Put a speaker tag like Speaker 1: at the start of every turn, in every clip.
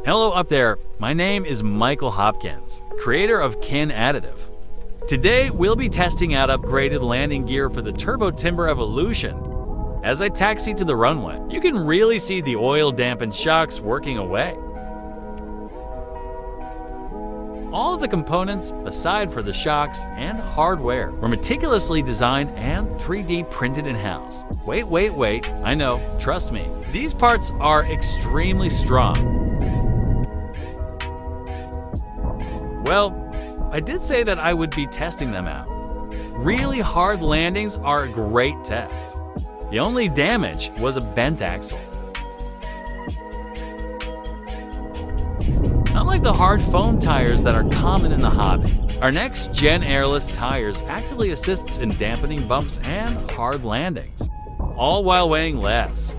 Speaker 1: Hello up there, my name is Michael Hopkins, creator of Kin Additive. Today we'll be testing out upgraded landing gear for the Turbo Timber Evolution. As I taxi to the runway, you can really see the oil-dampened shocks working away. All of the components, aside for the shocks and hardware, were meticulously designed and 3D printed in-house. Wait, I know, trust me. These parts are extremely strong. Well, I did say that I would be testing them out. Really hard landings are a great test. The only damage was a bent axle. Unlike the hard foam tires that are common in the hobby, our next-gen airless tires actively assists in dampening bumps and hard landings, all while weighing less.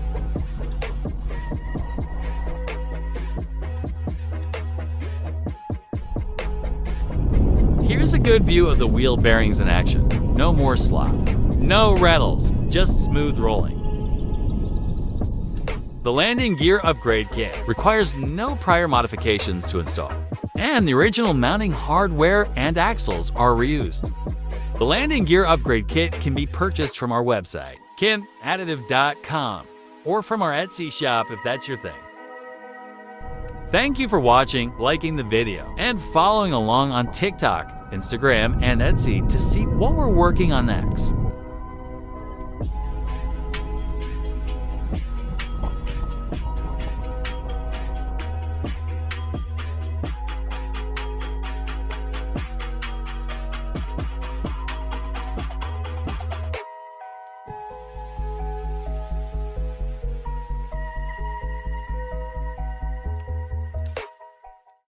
Speaker 1: Here's a good view of the wheel bearings in action. No more slop. No rattles, just smooth rolling. The landing gear upgrade kit requires no prior modifications to install, and the original mounting hardware and axles are reused. The landing gear upgrade kit can be purchased from our website, kinadditive.com, or from our Etsy shop if that's your thing. Thank you for watching, liking the video, and following along on TikTok, Instagram, and Etsy to see what we're working on next.